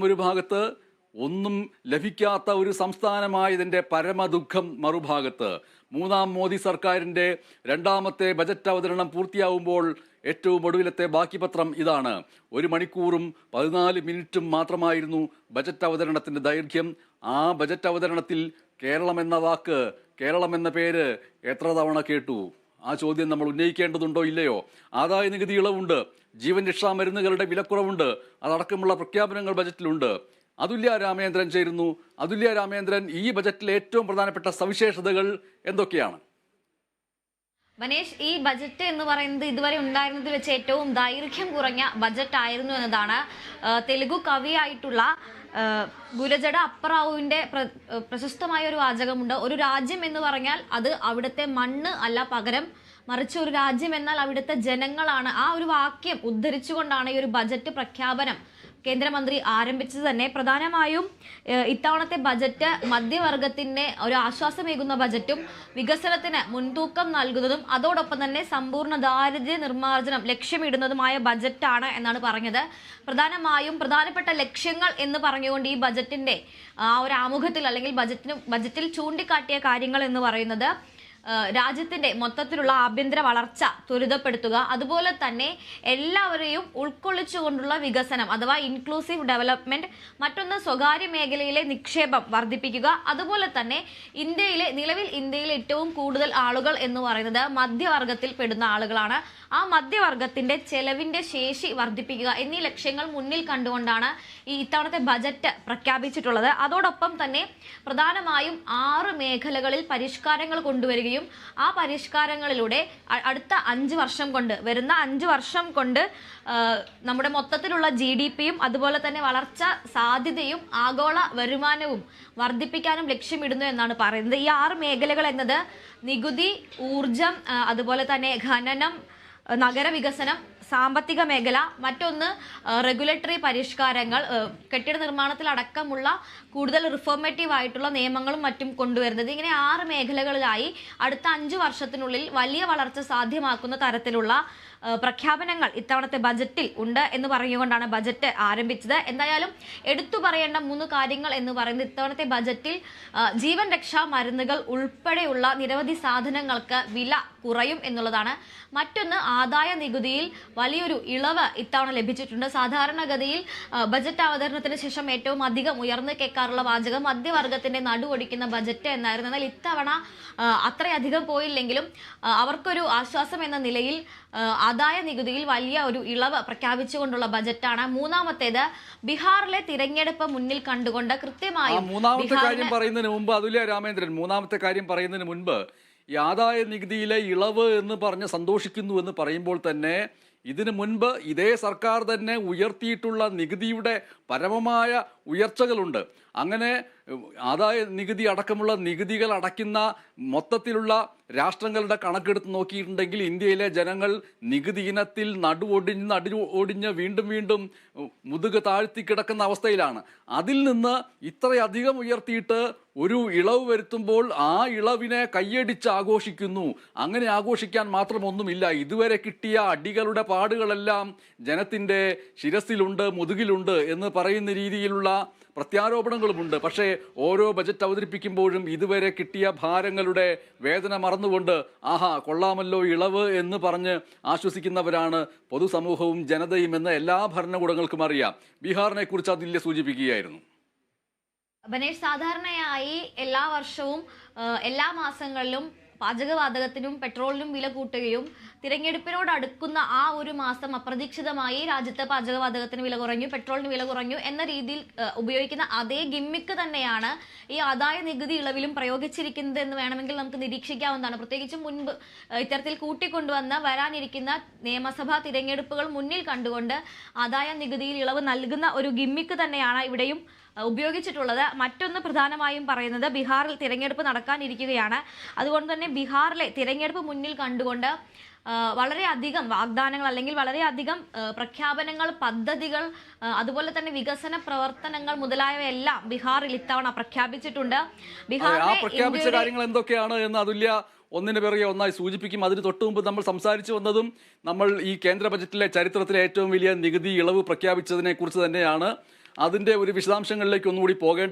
ഒരു ഭാഗത്ത് ഒന്നും ലഭിക്കാത്ത ഒരു സംസ്ഥാനമായതിൻ്റെ പരമദുഃഖം മറുഭാഗത്ത് മൂന്നാം മോദി സർക്കാരിൻ്റെ രണ്ടാമത്തെ ബജറ്റ് അവതരണം പൂർത്തിയാവുമ്പോൾ ഏറ്റവും ഒടുവിലത്തെ ബാക്കി പത്രം ഇതാണ്. 1 മണിക്കൂറും 14 മിനിറ്റും മാത്രമായിരുന്നു ബജറ്റ് അവതരണത്തിൻ്റെ ദൈർഘ്യം. ആ ബജറ്റ് അവതരണത്തിൽ കേരളം എന്ന വാക്ക്, കേരളം എന്ന പേര് എത്ര തവണ കേട്ടു? ആ ചോദ്യം നമ്മൾ ഉന്നയിക്കേണ്ടതുണ്ടോ ഇല്ലയോ? ആദായ നികുതി ഇളവുണ്ട്, ജീവൻ രക്ഷാ മരുന്നുകളുടെ വിലക്കുറവുണ്ട്, അതടക്കമുള്ള പ്രഖ്യാപനങ്ങൾ ബജറ്റിലുണ്ട്. അതുല്യ രാമേന്ദ്രൻ ചേരുന്നു. അതുല്യ രാമേന്ദ്രൻ, ഈ ബജറ്റിലെ ഏറ്റവും പ്രധാനപ്പെട്ട സവിശേഷതകൾ എന്തൊക്കെയാണ്? മനേഷ്, ഈ ബജറ്റ് എന്ന് പറയുന്നത് ഇതുവരെ ഉണ്ടായിരുന്നതിൽ വെച്ച് ഏറ്റവും ദൈർഘ്യം കുറഞ്ഞ ബജറ്റ് ആയിരുന്നു എന്നതാണ് തെലുഗു കവിയായിട്ടുള്ള ഗുലജട അപ്പറാവുവിന്റെ പ്രശസ്തമായ ഒരു വാചകമുണ്ട്. ഒരു രാജ്യം എന്ന് പറഞ്ഞാൽ അത് അവിടുത്തെ മണ്ണ് അല്ല, പകരം മറിച്ച് ഒരു രാജ്യം എന്നാൽ അവിടുത്തെ ജനങ്ങളാണ്. ആ ഒരു വാക്യം ഉദ്ധരിച്ചുകൊണ്ടാണ് ഈ ഒരു ബജറ്റ് പ്രഖ്യാപനം കേന്ദ്രമന്ത്രി ആരംഭിച്ചത് തന്നെ. പ്രധാനമായും ഇത്തവണത്തെ ബജറ്റ് മധ്യവർഗത്തിന് ഒരു ആശ്വാസമേകുന്ന ബജറ്റും വികസനത്തിന് മുൻതൂക്കം നൽകുന്നതും അതോടൊപ്പം തന്നെ സമ്പൂർണ്ണ ദാരിദ്ര്യ നിർമ്മാർജ്ജനം ലക്ഷ്യമിടുന്നതുമായ ബജറ്റാണ് എന്നാണ് പറഞ്ഞത്. പ്രധാനമായും പ്രധാനപ്പെട്ട ലക്ഷ്യങ്ങൾ എന്ന് പറഞ്ഞുകൊണ്ട് ഈ ബജറ്റിന്റെ ആ ഒരു ആമുഖത്തിൽ അല്ലെങ്കിൽ ബജറ്റിൽ ചൂണ്ടിക്കാട്ടിയ കാര്യങ്ങൾ എന്ന് പറയുന്നത് രാജ്യത്തിന്റെ മൊത്തത്തിലുള്ള ആഭ്യന്തര വളർച്ച ത്വരിതപ്പെടുത്തുക, അതുപോലെ തന്നെ എല്ലാവരെയും ഉൾക്കൊള്ളിച്ചുകൊണ്ടുള്ള വികസനം അഥവാ ഇൻക്ലൂസീവ് ഡെവലപ്മെന്റ്, മറ്റൊന്ന് സ്വകാര്യ മേഖലയിലെ നിക്ഷേപം വർദ്ധിപ്പിക്കുക, അതുപോലെ തന്നെ നിലവിൽ ഇന്ത്യയിൽ ഏറ്റവും കൂടുതൽ ആളുകൾ എന്ന് പറയുന്നത് മധ്യവർഗത്തിൽ പെടുന്ന ആളുകളാണ്. ആ മധ്യവർഗത്തിന്റെ ചെലവിന്റെ ശേഷി വർദ്ധിപ്പിക്കുക എന്നീ ലക്ഷ്യങ്ങൾ മുന്നിൽ കണ്ടുകൊണ്ടാണ് ഈ ഇത്തവണത്തെ ബജറ്റ് പ്രഖ്യാപിച്ചിട്ടുള്ളത്. അതോടൊപ്പം തന്നെ പ്രധാനമായും 6 മേഖലകളിൽ പരിഷ്കാരങ്ങൾ കൊണ്ടുവരികയും ആ പരിഷ്കാരങ്ങളിലൂടെ അടുത്ത 5 വർഷം കൊണ്ട് വരുന്ന 5 വർഷം കൊണ്ട് നമ്മുടെ മൊത്തത്തിലുള്ള GDP-യും അതുപോലെ തന്നെ വളർച്ച സാധ്യതയും ആഗോള വരുമാനവും വർദ്ധിപ്പിക്കാനും ലക്ഷ്യമിടുന്നു എന്നാണ് പറയുന്നത്. ഈ 6 മേഖലകൾ എന്നത് നികുതി, ഊർജം, അതുപോലെ തന്നെ ഖനനം, നഗരവികസനം, സാമ്പത്തിക മേഖല, മറ്റൊന്ന് റെഗുലേറ്ററി പരിഷ്കാരങ്ങൾ, കെട്ടിട നിർമ്മാണത്തിൽ അടക്കമുള്ള കൂടുതൽ റിഫോർമേറ്റീവ് ആയിട്ടുള്ള നിയമങ്ങളും മറ്റും കൊണ്ടുവരുന്നത്. ഇങ്ങനെ 6 മേഖലകളിലായി അടുത്ത 5 വർഷത്തിനുള്ളിൽ വലിയ വളർച്ച സാധ്യമാക്കുന്ന തരത്തിലുള്ള പ്രഖ്യാപനങ്ങൾ ഇത്തവണത്തെ ബജറ്റിൽ ഉണ്ട് എന്ന് പറഞ്ഞുകൊണ്ടാണ് ബജറ്റ് ആരംഭിച്ചത്. എന്തായാലും എടുത്തു പറയേണ്ട 3 കാര്യങ്ങൾ എന്ന് പറയുന്നത് ഇത്തവണത്തെ ബജറ്റിൽ ജീവൻ രക്ഷാ മരുന്നുകൾ ഉൾപ്പെടെയുള്ള നിരവധി സാധനങ്ങൾക്ക് വില കുറയും എന്നുള്ളതാണ്. മറ്റൊന്ന്, ആദായ നികുതിയിൽ വലിയൊരു ഇളവ് ഇത്തവണ ലഭിച്ചിട്ടുണ്ട്. സാധാരണഗതിയിൽ ബജറ്റ് അവതരണത്തിന് ശേഷം ഏറ്റവും അധികം ഉയർന്നു കേൾക്കാറുള്ള വാചകം മധ്യവർഗത്തിന്റെ നടുവൊടിക്കുന്ന ബജറ്റ് എന്നായിരുന്നു. എന്നാൽ ഇത്തവണ അത്രയധികം പോയില്ലെങ്കിലും അവർക്കൊരു ആശ്വാസം എന്ന നിലയിൽ ആദായ നികുതിയിൽ വലിയ ഒരു ഇളവ് പ്രഖ്യാപിച്ചുകൊണ്ടുള്ള ബജറ്റാണ്. മൂന്നാമത്തേത്, ബീഹാറിലെ തിരഞ്ഞെടുപ്പ് മുന്നിൽ കണ്ടുകൊണ്ട് കൃത്യമായും മൂന്നാമത്തെ കാര്യം പറയുന്നതിന് മുമ്പ് അതുല്യ രാമേന്ദ്രൻ, മൂന്നാമത്തെ കാര്യം പറയുന്നതിന് മുൻപ് ഈ ആദായ നികുതിയിലെ ഇളവ് എന്ന് പറഞ്ഞ് സന്തോഷിക്കുന്നു എന്ന് പറയുമ്പോൾ തന്നെ ഇതിനു മുൻപ് ഇതേ സർക്കാർ തന്നെ ഉയർത്തിയിട്ടുള്ള നികുതിയുടെ പരമമായ ഉയർച്ചകളുണ്ട്. അങ്ങനെ ആദായ നികുതി അടക്കമുള്ള നികുതികൾ അടയ്ക്കുന്ന മൊത്തത്തിലുള്ള രാഷ്ട്രങ്ങളുടെ കണക്കെടുത്ത് നോക്കിയിട്ടുണ്ടെങ്കിൽ ഇന്ത്യയിലെ ജനങ്ങൾ നികുതി ഇനത്തിൽ നടുവൊടിഞ്ഞ് വീണ്ടും വീണ്ടും മുതുക് താഴ്ത്തി കിടക്കുന്ന അവസ്ഥയിലാണ്. അതിൽ നിന്ന് ഇത്രയധികം ഉയർത്തിയിട്ട് ഒരു ഇളവ് വരുത്തുമ്പോൾ ആ ഇളവിനെ കയ്യടിച്ച് ആഘോഷിക്കുന്നു. അങ്ങനെ ആഘോഷിക്കാൻ മാത്രമൊന്നുമില്ല. ഇതുവരെ കിട്ടിയ അടികളുടെ പാടുകളെല്ലാം ജനത്തിൻ്റെ ശിരസിലുണ്ട്, മുതുകിലുണ്ട് എന്ന് പറയുന്ന രീതിയിലുള്ള പ്രത്യാരോപണങ്ങളുമുണ്ട്. പക്ഷേ ഓരോ ബജറ്റ് അവതരിപ്പിക്കുമ്പോഴും ഇതുവരെ കിട്ടിയ ഭാരങ്ങളുടെ വേദന മറന്നുകൊണ്ട് ആഹാ കൊള്ളാമല്ലോ ഇളവ് എന്ന് പറഞ്ഞ് ആശ്വസിക്കുന്നവരാണ് പൊതുസമൂഹവും ജനതയും എന്ന് എല്ലാ ഭരണകൂടങ്ങൾക്കും അറിയാം. ബീഹാറിനെ കുറിച്ച് അതില്ല സൂചിപ്പിക്കുകയായിരുന്നു. ബനേഷ്, സാധാരണയായി എല്ലാ വർഷവും എല്ലാ മാസങ്ങളിലും പാചകവാതകത്തിനും പെട്രോളിനും വില കൂട്ടുകയും തിരഞ്ഞെടുപ്പിനോട് അടുക്കുന്ന ആ ഒരു മാസം അപ്രതീക്ഷിതമായി രാജ്യത്ത് പാചകവാതകത്തിന് വില കുറഞ്ഞു, പെട്രോളിന് വില കുറഞ്ഞു എന്ന രീതിയിൽ ഉപയോഗിക്കുന്ന അതേ ഗിമ്മിക്ക് തന്നെയാണ് ഈ ആദായ നികുതി ഇളവിലും പ്രയോഗിച്ചിരിക്കുന്നത് എന്ന് വേണമെങ്കിൽ നമുക്ക് നിരീക്ഷിക്കാവുന്നതാണ്. പ്രത്യേകിച്ചും മുൻപ് ഇത്തരത്തിൽ കൂട്ടിക്കൊണ്ടുവന്ന വരാനിരിക്കുന്ന നിയമസഭാ തിരഞ്ഞെടുപ്പുകൾ മുന്നിൽ കണ്ടുകൊണ്ട് ആദായ നികുതിയിൽ ഇളവ് നൽകുന്ന ഒരു ഗിമ്മിക്ക് തന്നെയാണ് ഇവിടെയും ഉപയോഗിച്ചിട്ടുള്ളത്. മറ്റൊന്ന് പ്രധാനമായും പറയുന്നത് ബീഹാറിൽ തിരഞ്ഞെടുപ്പ് നടക്കാനിരിക്കുകയാണ്. അതുകൊണ്ട് തന്നെ ബീഹാറിലെ തിരഞ്ഞെടുപ്പ് മുന്നിൽ കണ്ടുകൊണ്ട് വളരെയധികം വാഗ്ദാനങ്ങൾ അല്ലെങ്കിൽ വളരെയധികം പ്രഖ്യാപനങ്ങൾ, പദ്ധതികൾ, അതുപോലെ തന്നെ വികസന പ്രവർത്തനങ്ങൾ മുതലായവയെല്ലാം ബീഹാറിൽ ഇത്തവണ പ്രഖ്യാപിച്ചിട്ടുണ്ട്. പ്രഖ്യാപിച്ച കാര്യങ്ങൾ എന്തൊക്കെയാണ് എന്ന് അതുല്യ ഒന്നിന് പിറകെ ഒന്നായി സൂചിപ്പിക്കും. അതിന് തൊട്ടു മുമ്പ് നമ്മൾ സംസാരിച്ചു വന്നതും നമ്മൾ ഈ കേന്ദ്ര ബജറ്റിലെ ചരിത്രത്തിലെ ഏറ്റവും വലിയ നികുതി ഇളവ് പ്രഖ്യാപിച്ചതിനെ കുറിച്ച് തന്നെയാണ്. അതിൻ്റെ ഒരു വിശദാംശങ്ങളിലേക്ക് ഒന്നുകൂടി പോകേണ്ടത്